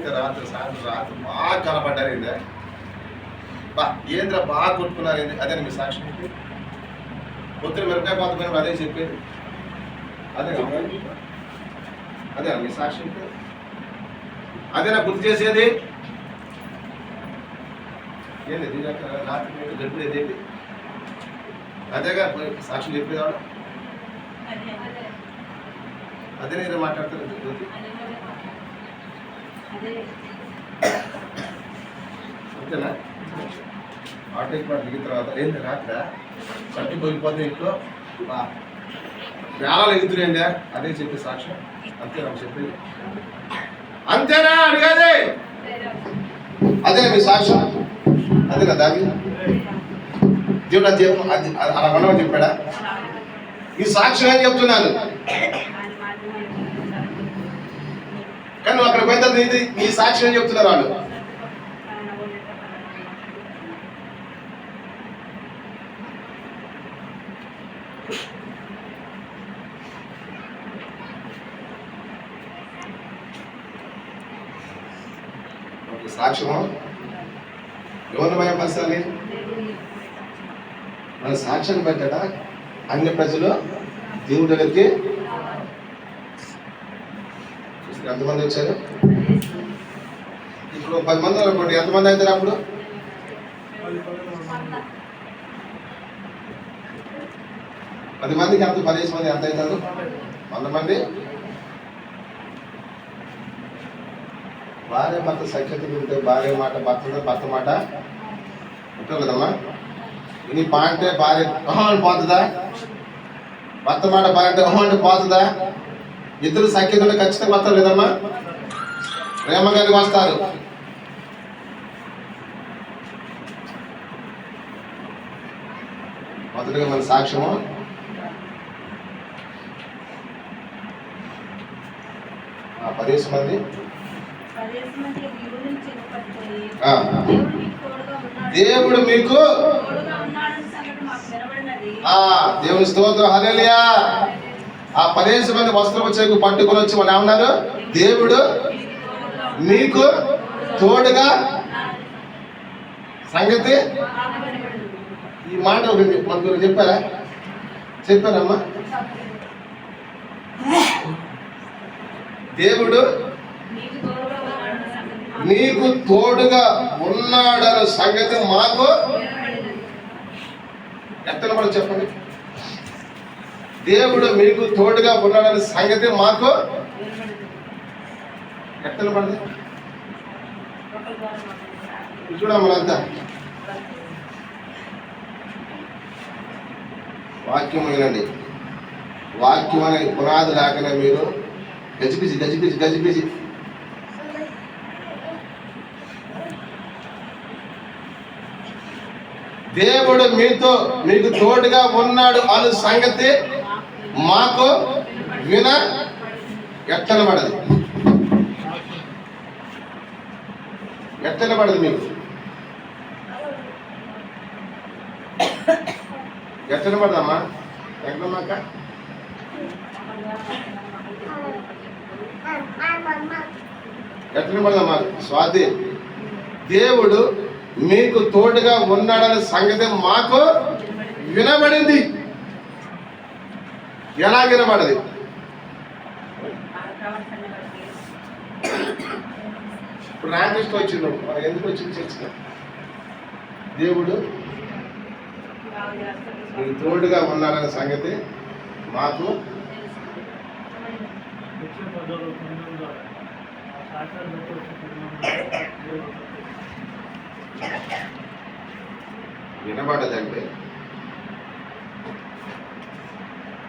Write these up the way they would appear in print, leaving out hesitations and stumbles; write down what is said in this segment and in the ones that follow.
అయితే రాత్రి సాయంత్రం రాత్రి బాగా కలపడ్డారు ఏందా బా ఏంద్ర బాగా కొట్టుకున్నారు ఏంది అదే మీ సాక్ష్యం పొద్దున మిరపకాయ పాతపోయినప్పుడు అదే చెప్పేది అదే అదే మీ సాక్ష్యం అదేనా గుర్తు చేసేది ఏంది రాత్రి మీరు గడిపేది ఏంటి అదేగా సాక్షులు చెప్పేవాడు అదే నేను మాట్లాడతాను అంతేనా ఆటో ఇప్పుడు దిగిన తర్వాత ఏంది రాత్రి చట్టి పోయిపోతే ఇంట్లో వేళలు ఎగుతులేందా అదే చెప్పే సాక్ష్యం అంతేనా చెప్పేది అంతేనా అడిగేది అదే మీ సాక్ష్యం అదేనా దాగి దేవుడు అది అలా మనమని చెప్పాడా ఈ సాక్ష్యం ఏం చెప్తున్నాను కానీ నువ్వు అక్కడ పోయిన తర్వాత నీ సాక్ష్యం ఏం చెప్తున్నారు వాళ్ళు సాక్ష్యము ఎవరిని భయపరచాలి మన సాక్ష్యాన్ని పెట్టడా అన్ని ప్రజలు దేవుడి దగ్గరికి ఎంతమంది వచ్చారు ఇప్పుడు 10 మంది అనుకోండి ఎంతమంది అవుతారు అప్పుడు 10 మందికి ఎంత 15 మంది ఎంత అవుతారు 100 మంది భార్య భర్త సఖ్యత ఉంటే భార్య మాట భర్త మాట ఉంటారు కదమ్మా నీ పాంటే భార్య అని పోతుందా భర్త మాట భార్య అంటే అంటే పోతుందా ఇద్దరు సఖ్యత ఉంటే ఖచ్చితంగా వస్తారు లేదమ్మా ప్రేమ గారికి వస్తారు మొదటిగా మన సాక్ష్యము ఆ 10 మంది దేవుడు మీకు దేవుని స్తోత్రం హల్లెలూయా ఆ 10 మంది వస్త్రపు చెక్కు పట్టుకొని వచ్చి వాళ్ళు ఏమన్నారు దేవుడు మీకు తోడుగా సంగతి ఈ మాట ఒకటి మనకు చెప్పారమ్మా దేవుడు నీకు తోడుగా ఉన్నాడన్న సంగతి మాకు ఎత్తనబడి చెప్పండి దేవుడు మీకు తోడుగా ఉన్నాడన్న సంగతి మాకు ఎత్తనబడింది చూడమ్మలంతా వాక్యం వినండి వాక్యం అనే పునాది లేకనే మీరు గజిబిజి దేవుడు మీకు తోడుగా ఉన్నాడు అను సంగతి మాకు ఎత్తనబడదు మీకు ఎత్తనబడదమ్మా ఎక్కడమ్మాక ఎత్తనబడదమ్మా స్వాతి దేవుడు మీకు తోడుగా ఉన్నాడనే సంగతి మాకు వినబడింది ఎలా వినబడది ఇప్పుడు రామకృష్ణ వచ్చిండు మనకు ఎందుకు వచ్చింది చర్చగా దేవుడు మీకు తోడుగా ఉన్నాడనే సంగతి మాకు వినబడదంటే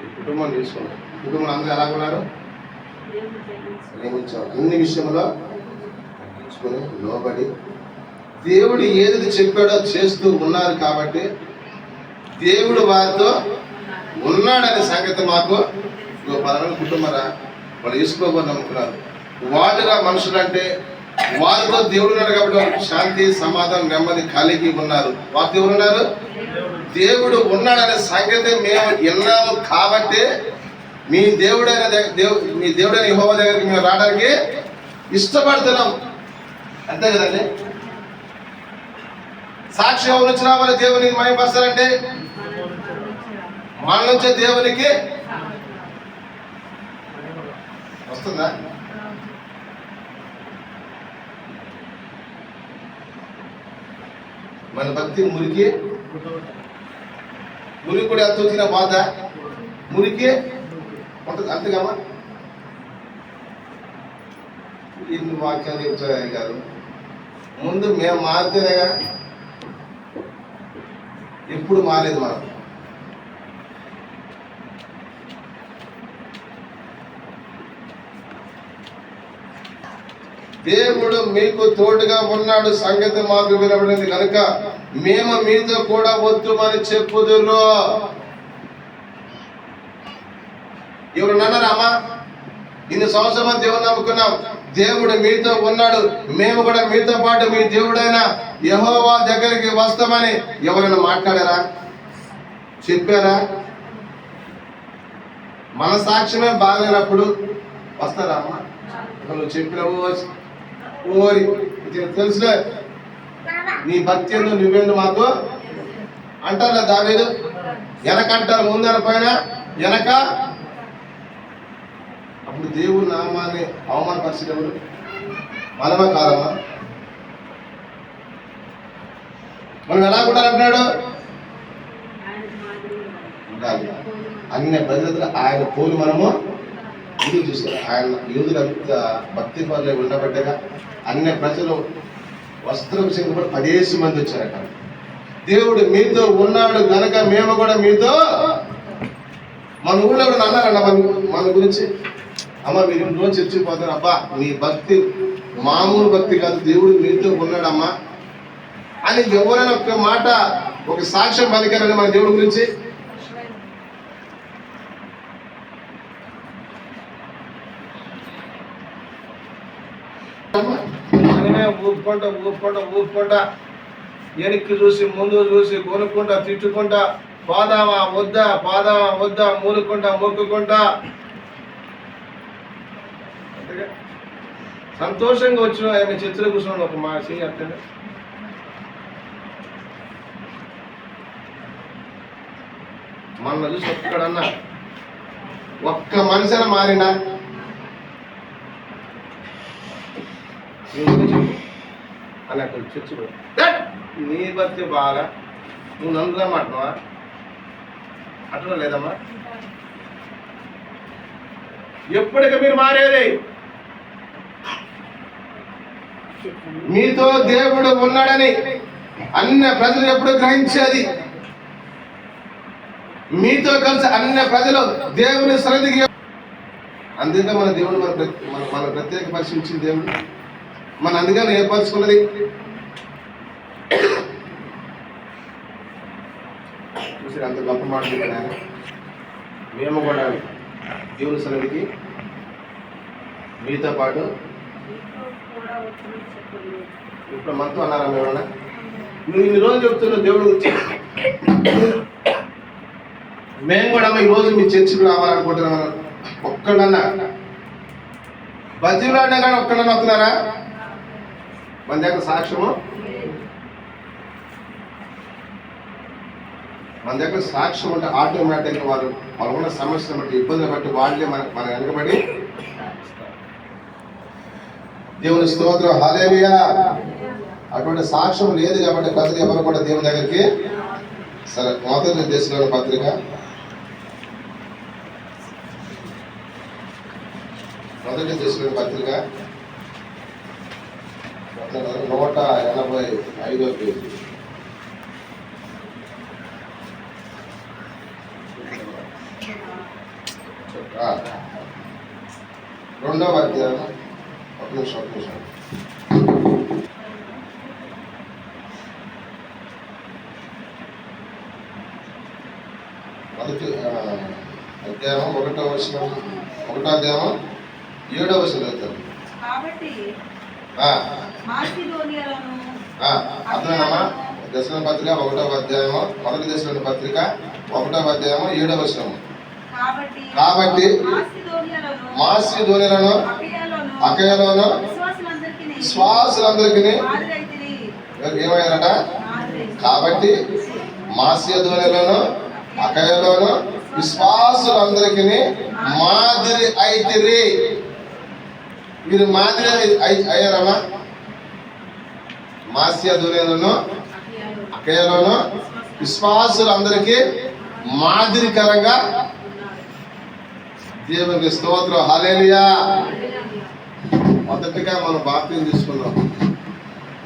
ఈ కుటుంబం తీసుకున్నాం కుటుంబంలో అందరూ ఎలా ఉన్నారు అన్ని విషయంలో తీసుకుని లోబడి దేవుడు ఏది చెప్పాడో చేస్తూ ఉన్నారు కాబట్టి దేవుడు వారితో ఉన్నాడనే సంగతి మాకు పలానా కుటుంబరా వాళ్ళు తీసుకోబోని నమ్ముకున్నారు వాళ్ళుగా మనుషులంటే వారితో దేవుడు ఉన్నారు కాబట్టి శాంతి సమాధానం నెమ్మది కలిగి ఉన్నారు వారు దేవుడు ఉన్నారు దేవుడు ఉన్నాడనే సంగతి మేము విన్నాము కాబట్టి మీ దేవుడైన యెహోవా దగ్గరికి మేము రావడానికి ఇష్టపడుతున్నాం అంతే కదండి. సాక్షి ఎవరు నుంచి రావాలి దేవునికి మహిమపరచాలంటే? మన నుంచే దేవునికి వస్తుందా? మన భక్తి మురికి కూడా ఎంత వచ్చినా బాధ మురికి ఉంటుంది అంతేగామా. ఇన్ని వాక్యాలు చెప్తాయి కాదు, ముందు మేము మారితేనేగా. ఎప్పుడు మారేది మనం. దేవుడు మీకు తోడుగా ఉన్నాడు సంగతి మాకు వినబడింది కనుక మేము మీతో కూడా వద్దుమని చెప్పుదురు. ఎవరు అన్నారామా? ఇన్ని సంవత్సరం దేవుడు నమ్ముకున్నాం, దేవుడు మీతో ఉన్నాడు, మేము కూడా మీతో పాటు మీ దేవుడైన యెహోవా దగ్గరికి వస్తామని ఎవరైనా మాట్లాడారా? చెప్పారా? మన సాక్ష్యమే బాగలేనప్పుడు వస్తారా అమ్మా? నువ్వు చెప్పినవు ఓరి తెలుసులే నీ భక్తి ఎందు నువ్వేందు మాకు అంటారులే దావీదు. వెనకంటారు ముందర పైన వెనక. అప్పుడు దేవుడి నామాన్ని అవమానపరిచేది ఎవరు? మనమా కాదమ్మా? మనం ఎలా కూడా అంటున్నాడు? అన్ని ప్రజలు ఆయన పోలి మనము ఇది చూస్తారు. ఆయన యూదులు అంత భక్తి పనులు ఉండబట్టగా అన్ని ప్రజలు వస్త్ర విషయం కూడా 10 మంది వచ్చారట. దేవుడు మీతో ఉన్నాడు కనుక మేము కూడా మీతో. మన ఊళ్ళో కూడా అన్నారన్న మన గురించి, అమ్మ మీరు రోజు చర్చికి పోతారు, అబ్బా మీ భక్తి మామూలు భక్తి కాదు, దేవుడు మీతో ఉన్నాడమ్మా అని ఎవరైనా ఒక మాట ఒక సాక్ష్యం పలికారని మన దేవుడి గురించి. మనమే ఊపుకుంటా వెనక్కి చూసి ముందు చూసి కొనుక్కుంటా తిట్టుకుంటా పోదామా వద్దా మూలుకుంటా మొక్కుకుంటా సంతోషంగా వచ్చిన ఆయన చర్చలో కూర్చున్నాడు. ఒక మా చేయి అర్థమే మన చూసి ఒక్కడన్నా ఒక్క మనిషిన మారినా అని అక్కడ చర్చి నీ భక్తి బాగా నువ్వు నన్నుగా మాట్లావా? అట్లా లేదమ్మా. ఎప్పటికీ మీరు మారేది. మీతో దేవుడు ఉన్నాడని అన్ని ప్రజలు ఎప్పుడు గ్రహించేది. మీతో కలిసి అన్ని ప్రజలు దేవుని సన్నిధికి. అందుకే మన దేవుడు మన ప్రత్యేక పరిశీలించిన దేవుడు మన అందుకని ఏర్పరచుకున్నది. చూసి అంత గొప్ప మాట చెప్పినారు. మేము కూడా దేవుని సన్నిధికి మీతో పాటు ఇప్పుడు మనతో అన్నారా? మేమన్నా నువ్వు ఇన్ని రోజులు చెప్తున్నావు దేవుడు గురించి, మేము కూడా ఈ రోజు మీ చర్చికి రావాలనుకుంటున్నాం. ఒక్కడన్నా బతిలాడినా కానీ ఒక్కడన్నా వస్తున్నారా? మన దగ్గర సాక్ష్యము, మన దగ్గర సాక్ష్యం ఉంటే ఆటోమేటిక్గా వాళ్ళు ఉన్న సమస్యను బట్టి ఇబ్బందులు బట్టి వాళ్ళే మన వెనకబడి. దేవుని స్తోత్రం, హల్లెలూయా. అటువంటి సాక్ష్యం లేదు కాబట్టి ప్రజలు ఎవరు కూడా దేవుని దగ్గరికి. సరే, మొదటి దశలోని పత్రిక 185వ పేజీ. రెండవ అధ్యాయం. ఒక నిమిషం. మొదటి అధ్యాయం 1వ వచనం, 1వ అధ్యాయం 7వ వచనం చదువుతారు. అర్థమేనమ్మా? దశలోని పత్రిక 1వ అధ్యాయము, మొదటి దశలోని పత్రిక 1వ అధ్యాయము 7వ వచనం. కాబట్టి మాసిదోనియలను అకయలోను విశ్వాసులందరికీ ఏమయ్యారట? కాబట్టి మాసిదోనియలోను అకయలోను విశ్వాసులందరికీ మాదిరి అయితిరి. మీరు మాదిరి అయ్యారమ్మా? మాసిదోనియలోను అకయలోను విశ్వాసులందరికీ మాదిరికరంగా. దేవునికి స్తోత్రం, హల్లెలూయా. మొదటిగా మనం బాప్తిజం తీసుకున్నాం.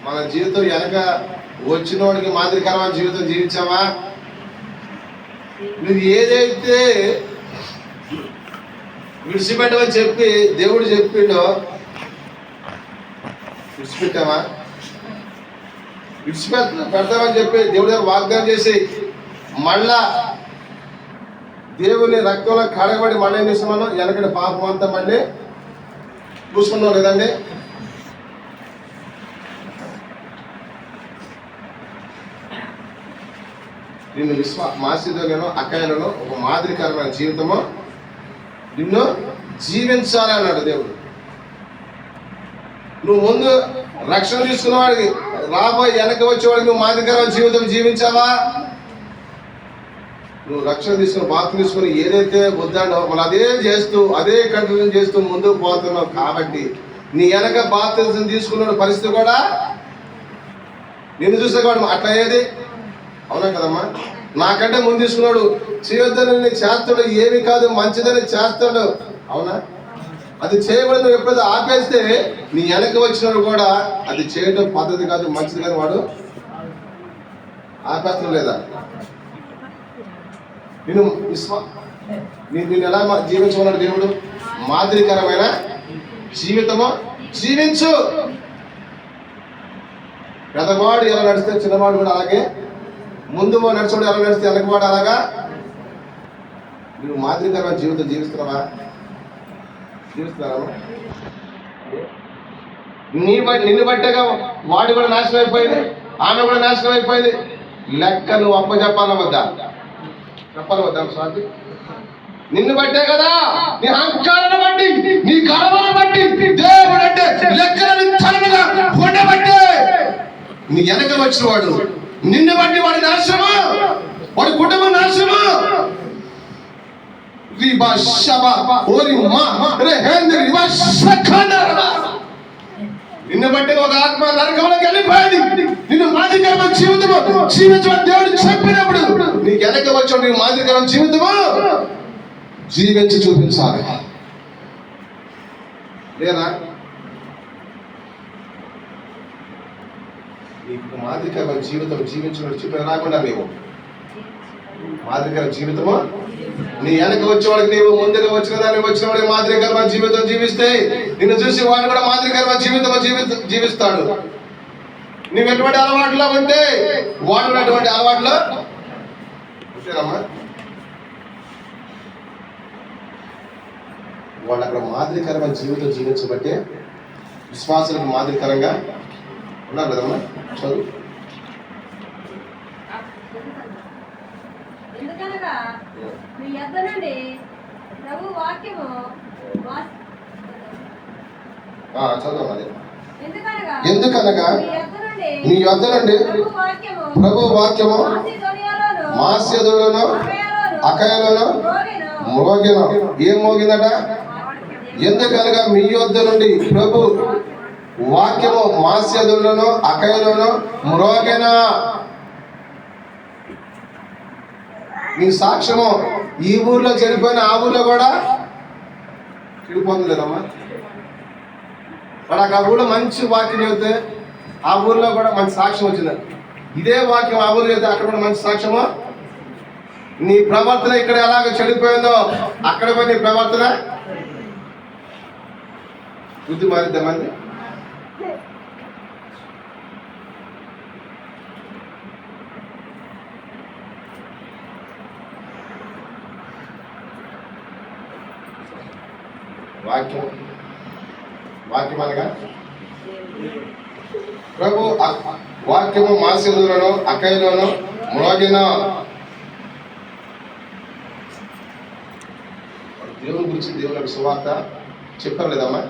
మన జీవితం వెనక వచ్చిన వాడికి మాదిరికరమైన జీవితం జీవించామా? మీరు ఏదైతే విడిచిపెట్టమని చెప్పి దేవుడు చెప్పిండో విడిచిపెట్టామా? పెడతామని చెప్పి దేవుడి దగ్గర వాగ్దానం చేసి మళ్ళా దేవుని రక్తంలో కడగబడి మళ్ళీ ఏం చేస్తున్నాను? వెనకటి పాపం అంతా మళ్ళీ చూసుకున్నాం లేదండి? నిన్ను మాసిదోనియలోను అకయలోను ఒక మాదిరికరమైన జీవితము నిన్ను జీవించాలి అన్నాడు దేవుడు. నువ్వు ముందు రక్షణ తీసుకున్నవాడికి రాబోయే వెనక వచ్చేవాడికి నువ్వు మాదిరికరమైన జీవితం జీవించావా? నువ్వు రక్షణ తీసుకుని బాప్తిజం తీసుకుని ఏదైతే వద్దాడో మళ్ళీ అదే చేస్తూ అదే కంటిన్యూ చేస్తూ ముందుకు పోతున్నావు. కాబట్టి నీ వెనక బాప్తిజం తీసుకున్న పరిస్థితి కూడా నిన్ను చూస్తే కూడా అట్లా అయ్యేది. అవునా కదమ్మా? నాకంటే ముందు తీసుకున్నాడు చేయొద్దని చేస్తాడు, ఏమి కాదు మంచిదని చేస్తాడు. అవునా? అది చేయబడి నువ్వు ఎప్పుడైతే ఆపేస్తే నీ వెనక వచ్చినాడు కూడా అది చేయడం పద్ధతి కాదు, మంచిది కానీ వాడు ఆపేస్తాడు. లేదా నేను ఎలా జీవించమన్నాడు దేవుడు? మాదిరికరమైన జీవితము జీవించు. పెద్దవాడు ఎలా నడిస్తే చిన్నవాడు కూడా అలాగే, ముందు నడిచేవాడు ఎలా నడిస్తే వెనకవాడు అలాగా. నువ్వు మాదిరికరమైన జీవితం జీవిస్తున్నావా? నిన్ను బట్టగా వాడు కూడా నాశనం అయిపోయింది, ఆమె కూడా నాశనం అయిపోయింది. లెక్క నువ్వు అప్ప చెప్పాల వద్దా? చెప్పాలి వద్దా? స్వామి నిన్ను బట్టే కదా, నీ అహంకారాన్ని బట్టి, నీ గర్వాన్ని బట్టి దేవుడు అంటే లెక్కలను తనగా ఉండబట్టే నీ వెనక వచ్చిన వాడు నిన్ను బట్టి వాడి నాశనమా, వాడి కుటుంబం నాశనమా. నిన్ను బట్టి ఒక ఆత్మ నరకంలోకి వెళ్ళిపోయింది. నిన్ను మాదిరికరమైన జీవితము జీవించమని దేవుడు చెప్పినప్పుడు నీకు వెనక వచ్చాడు నీ మాదిరికరమైన జీవితము జీవించి చూపించాలి. లేదా నీకు మాదిరికరమైన జీవితం జీవించడం చూపి రాకుండా నీవు మాదిరికరమైన జీవితము నీ వెనక వచ్చేవాడికి నీవు ముందుగా వచ్చిన దాన్ని వచ్చిన వాడికి మాదిరికరమైన జీవితం జీవిస్తే నిన్ను చూసి వాడు కూడా మాదిరికరమైన జీవిస్తాడు. నీవు ఎటువంటి అలవాట్లో ఉంటే వాడు అటువంటి అలవాట్లో ఉంటేనమ్మా. వాళ్ళు అక్కడ మాదిరికరమైన జీవితం జీవించబట్టే విశ్వాసాలకు మాదిరికరంగా ఉన్నారు కదమ్మా. చదువు. ఎందుకనగా మీ యొద్ద నుండి ప్రభు వాక్యము చదువు. అదే ఎందుకనగా మీ యొద్ద నుండి ప్రభు వాక్యము మాసిదోనియలోను అకయలోను మోగిన. ఏం మోగిందట? ఎందుకనగా మీ యొద్ద నుండి ప్రభు వాక్యము మాసిదోనియలోను అకయలోను మ్రోగిన. నీ సాక్ష్యము ఈ ఊర్లో చెడిపోయిన ఆ ఊర్లో కూడా చెడిపోతుంది కదమ్మా. వాడు అక్కడ ఊళ్ళో మంచి వాక్యం చెబితే ఆ ఊర్లో కూడా మంచి సాక్ష్యం వచ్చింది. ఇదే వాక్యం ఆ ఊర్లో చెబితే అక్కడ కూడా మంచి సాక్ష్యము. నీ ప్రవర్తన ఇక్కడ ఎలాగ చెడిపోయిందో అక్కడ కూడా నీ ప్రవర్తన బుద్ధి మారిద్దామండి. వాక్యం అనగా ప్రభు వాక్యము మాసిదోనియలోను అకయలోను మ్రోగిన. దేవుని గురించి దేవుని సువార్త చెప్పారు లేదమ్మా.